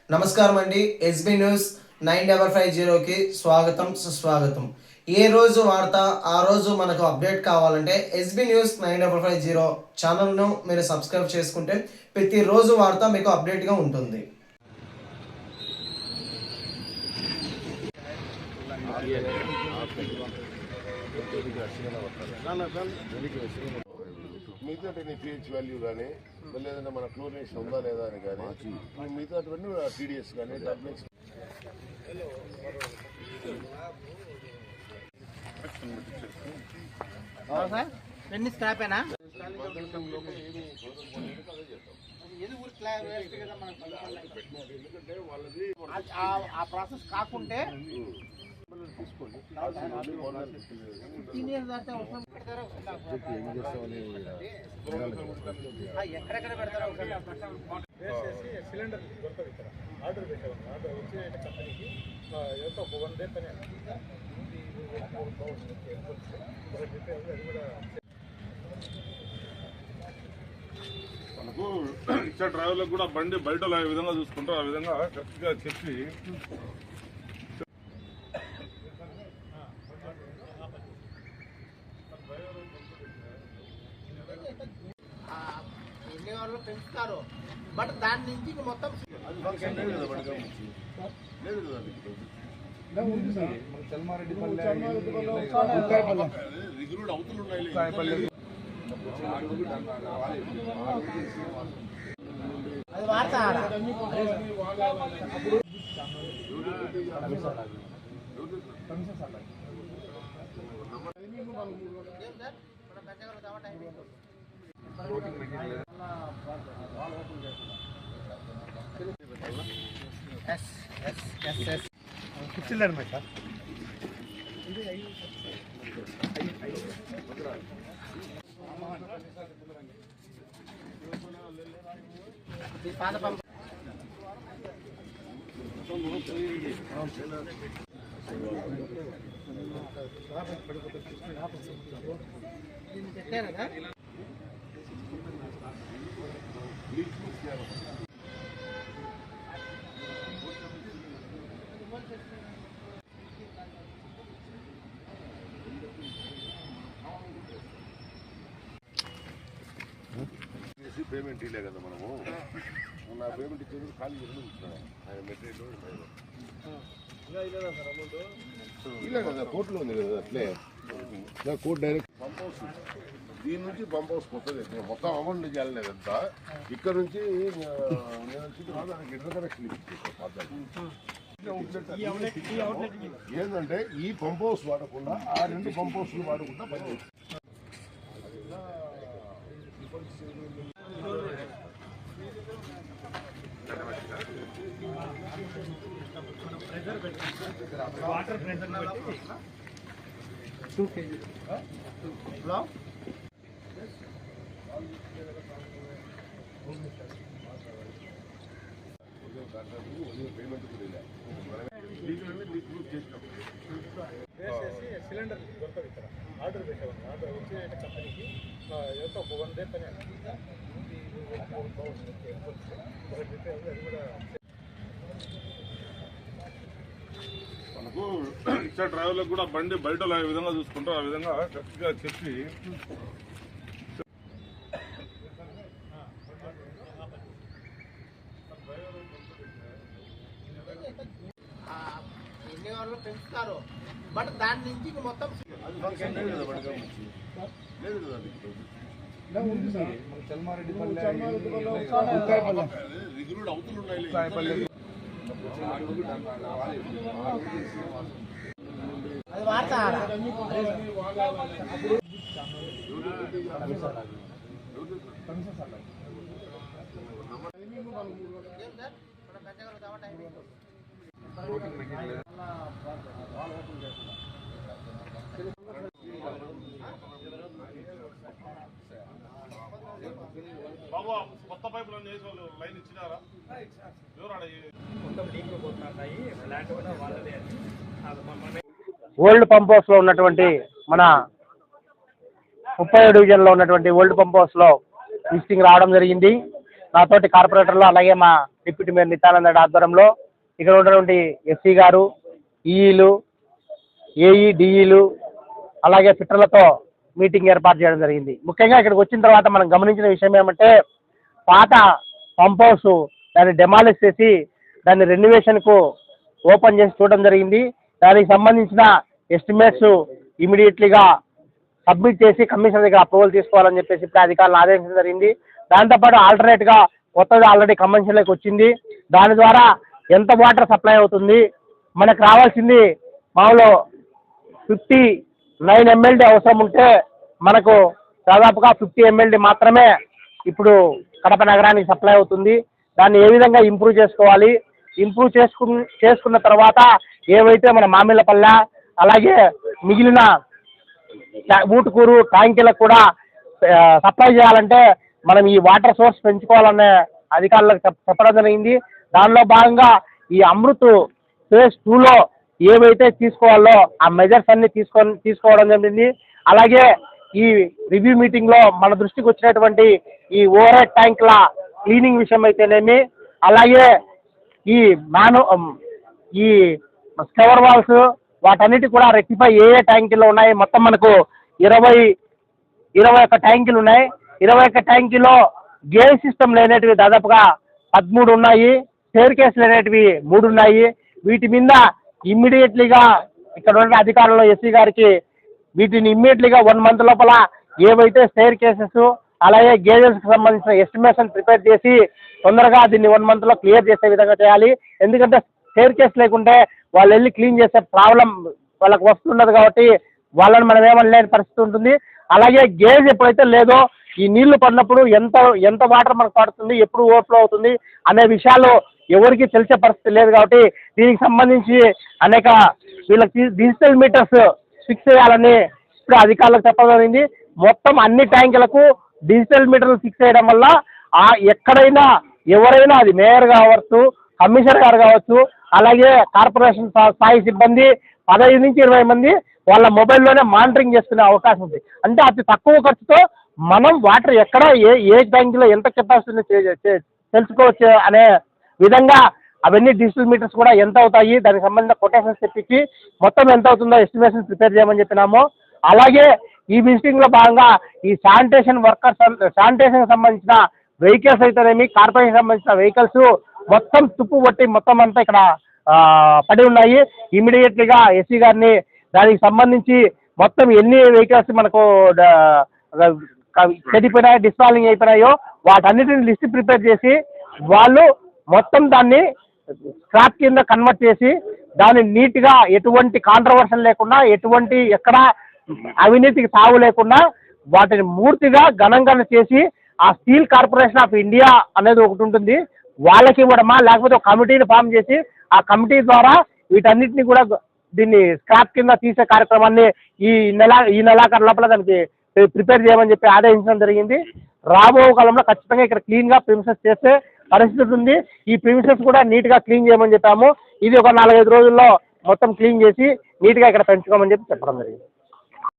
నమస్కారం అండి. SB news 9550కి స్వాగతం సుస్వాగతం. ఏ రోజు వార్త ఆ రోజు మనకు అప్డేట్ కావాలంటే ఎస్బీ న్యూస్ 9550 ఛానల్ను మీరు సబ్స్క్రైబ్ చేసుకుంటే ప్రతిరోజు వార్త మీకు అప్డేట్గా ఉంటుంది. మిగతా పిహెచ్ వాల్యూ కానీ లేదంటే మన క్లోరినేషన్ ఉందా లేదా అని కానీ మిగతా టీడీఎస్ కానీ టాబ్లెట్స్ ఆ ప్రాసెస్ కాకుంటే తీసుకోండి. ఎక్కడెక్కడ పెడతారో సిలిండర్ దొరకదు ఇక్కడ. ఆర్డర్ పెట్టాము. ఆర్డర్ వచ్చే కంపెనీకి ఎంతో 1 డే పని అది కూడా మనకు ఇచ్చే డ్రైవర్లకు కూడా బండి బయట ఏ విధంగా చూసుకుంటారు ఆ విధంగా కరెక్ట్గా చెప్పి వాళ్ళు పెంచుతారు. బట్ దాని నుంచి మొత్తం రిగ్రూడ్ అవుతులు ఉన్నాయి. అది వాడతారా కూర్చున్నారన్నమాట. పేమెంట్ ఇలే కదా మనము నా పేమెంట్ ఇచ్చేది ఖాళీ ఆయన మెటీరియల్ ఇలే కదా కోర్టులో ఉంది కదా అట్లే కోర్టు డైరెక్ట్ పంప్ హౌస్ దీని నుంచి పంప్ హౌస్ కొత్తది మొత్తం అమౌంట్ చేయాలనేదంతా ఇక్కడ నుంచి ఇంటర్కనెక్షన్ ఏంటంటే ఈ పంప్ హౌస్ వాడకుండా ఆ 2 పంప్ హౌస్లు వాడకుండా పనిచేస్తుంది. వాటర్ ప్రెషర్ పెట్టి 2 kg సిలిండర్ దొరకదు ఇక్కడ. ఆర్డర్ పెట్టాము. ఆర్డర్ వచ్చే కంపెనీకి ఎంతో 1 డే పని అది కూడా మనకు ఇచ్చే డ్రైవర్లకు కూడా బండి బయట ఏ విధంగా చూసుకుంటారు ఆ విధంగా కరెక్ట్గా చెప్పి వాళ్ళు పెంచుతారు. బట్ దాని నుంచి మొత్తం రిగ్రూడ్ అవుతులు ఉన్నాయి. అది వాడతారా బాబు కొత్త పైపులు వేసి వాళ్ళు లైన్ ఇచ్చినారా? ఓల్డ్ పంప్ హౌస్ లో ఉన్నటువంటి మన 37 డివిజన్ లో ఉన్నటువంటి ఓల్డ్ పంప్ హౌస్ లో విజిటింగ్ రావడం జరిగింది. నాతోటి కార్పొరేటర్లు అలాగే మా డిప్యూటీ మేయర్ నిత్యానంద రెడ్డి ఆధ్వర్యంలో ఇక్కడ ఉన్నటువంటి ఎస్సీ గారు, ఈఈలు, ఏఈ, డిఈలు అలాగే ఫిట్టర్లతో మీటింగ్ ఏర్పాటు చేయడం జరిగింది. ముఖ్యంగా ఇక్కడికి వచ్చిన తర్వాత మనం గమనించిన విషయం ఏమంటే పాత పంప్ హౌస్ దాన్ని డెమాలిష్ చేసి దాన్ని రెన్యువేషన్కు ఓపెన్ చేసి చూడడం జరిగింది. దానికి సంబంధించిన ఎస్టిమేట్స్ ఇమీడియట్లీగా సబ్మిట్ చేసి కమిషనర్ దగ్గర అప్రూవల్ తీసుకోవాలని చెప్పేసి ఇప్పుడు అధికారులు ఆదేశించడం జరిగింది. దాంతోపాటు ఆల్టర్నేట్గా కొత్తది ఆల్రెడీ కన్వెన్షన్లోకి వచ్చింది. దాని ద్వారా ఎంత వాటర్ సప్లై అవుతుంది, మనకు రావాల్సింది మామూలు 59 MLD అవసరం ఉంటే మనకు దాదాపుగా 50 MLD మాత్రమే ఇప్పుడు కడప నగరానికి సప్లై అవుతుంది. దాన్ని ఏ విధంగా ఇంప్రూవ్ చేసుకోవాలి, ఇంప్రూవ్ చేసుకున్న తర్వాత ఏవైతే మన మామిళ్ళపల్లె అలాగే మిగిలిన ఊటుకూరు ట్యాంకీలకు కూడా సప్లై చేయాలంటే మనం ఈ వాటర్ సోర్స్ పెంచుకోవాలనే అధికారులకు చెప్పడం జరిగింది. దానిలో భాగంగా ఈ అమృత్ ఫేజ్ 2లో ఏవైతే తీసుకోవాలో ఆ మెజర్స్ అన్ని తీసుకోవడం జరిగింది. అలాగే ఈ రివ్యూ మీటింగ్లో మన దృష్టికి వచ్చినటువంటి ఈ ఓవర్ హెడ్ ట్యాంకుల క్లీనింగ్ విషయం అయితేనేమి, అలాగే ఈ ఈ స్కవర్ వాల్స్ వాటన్నిటి కూడా రెక్టిఫై ఏ ట్యాంకీలో ఉన్నాయి. మొత్తం మనకు 21 ట్యాంకీలు ఉన్నాయి. 21 ట్యాంకీలో గేజ్ సిస్టమ్ లేనేటివి దాదాపుగా 13 ఉన్నాయి. స్టేర్ కేసులు అనేటివి 3 ఉన్నాయి. వీటి మీద ఇమ్మీడియట్లీగా ఇక్కడ ఉన్న అధికారులు ఎస్సీ గారికి వీటిని ఇమ్మీడియట్లీగా 1 month లోపల ఏవైతే స్టేర్ కేసెస్ అలాగే గేజెస్కి సంబంధించిన ఎస్టిమేషన్ ప్రిపేర్ చేసి తొందరగా దీన్ని 1 month లో క్లియర్ చేసే విధంగా చేయాలి. ఎందుకంటే స్టేర్ కేస్ లేకుంటే వాళ్ళు వెళ్ళి క్లీన్ చేసే ప్రాబ్లం వాళ్ళకి వస్తున్నది కాబట్టి వాళ్ళని మనం ఏమనలేని పరిస్థితి ఉంటుంది. అలాగే గేజ్ ఎప్పుడైతే లేదో ఈ నీళ్లు పడినప్పుడు ఎంత వాటర్ మనకు పడుతుంది, ఎప్పుడు ఓవర్ఫ్లో అవుతుంది అనే విషయాలు ఎవరికి తెలిసే పరిస్థితి లేదు. కాబట్టి దీనికి సంబంధించి అనేక వీళ్ళకి డిజిటల్ మీటర్స్ ఫిక్స్ చేయాలని ఇప్పుడు అధికారులకు చెప్పడం జరిగింది. మొత్తం అన్ని ట్యాంకులకు డిజిటల్ మీటర్లు ఫిక్స్ చేయడం వల్ల ఎక్కడైనా ఎవరైనా అది మేయర్ కావచ్చు, కమిషనర్ గారు కావచ్చు, అలాగే కార్పొరేషన్ స్థాయి సిబ్బంది 15 నుంచి 20 మంది వాళ్ళ మొబైల్లోనే మానిటరింగ్ చేసుకునే అవకాశం ఉంది. అంటే అతి తక్కువ ఖర్చుతో మనం వాటర్ ఎక్కడ ఏ ట్యాంకులో ఎంత కెపాసిటీ తెలుసుకోవచ్చు అనే విధంగా అవన్నీ డిజిటల్ మీటర్స్ కూడా ఎంత అవుతాయి, దానికి సంబంధించిన కొటేషన్స్ తెప్పించి మొత్తం ఎంత అవుతుందో ఎస్టిమేషన్ ప్రిపేర్ చేయమని చెప్పినాము. అలాగే ఈ విజిటింగ్లో భాగంగా ఈ శానిటేషన్ సంబంధించిన వెహికల్స్ అయితేనేమి, కార్పొరేషన్ సంబంధించిన వెహికల్స్ మొత్తం తుప్పు పట్టి మొత్తం అంతా ఇక్కడ పడి ఉన్నాయి. ఇమీడియట్లీగా ఎస్సీ గారిని దానికి సంబంధించి మొత్తం ఎన్ని వెహికల్స్ మనకు చెడిపోయినాయో, డిస్మాలింగ్ అయిపోయినాయో వాటన్నిటిని లిస్ట్ ప్రిపేర్ చేసి వాళ్ళు మొత్తం దాన్ని స్క్రాప్ కింద కన్వర్ట్ చేసి దాన్ని నీట్గా ఎటువంటి కాంట్రవర్షన్ లేకుండా, ఎటువంటి ఎక్కడ అవినీతికి తావు లేకుండా వాటిని పూర్తిగా ఘనంగా చేసి ఆ స్టీల్ కార్పొరేషన్ ఆఫ్ ఇండియా అనేది ఒకటి ఉంటుంది, వాళ్ళకి ఇవ్వడమా లేకపోతే ఒక కమిటీని ఫామ్ చేసి ఆ కమిటీ ద్వారా వీటన్నిటిని కూడా దీన్ని స్క్రాప్ కింద తీసే కార్యక్రమాన్ని ఈ నెలాఖరు లోపల దానికి ప్రిపేర్ చేయమని చెప్పి ఆదేశించడం జరిగింది. రాబో కాలంలో ఖచ్చితంగా ఇక్కడ క్లీన్గా ప్రిమిసెస్ చేసే పరిస్థితి ఉంది. ఈ ప్రిమిసెస్ కూడా నీట్గా క్లీన్ చేయమని చెప్పాము. ఇది ఒక 4-5 రోజుల్లో మొత్తం క్లీన్ చేసి నీట్గా ఇక్కడ పెంచుకోమని చెప్పి చెప్పడం జరిగింది.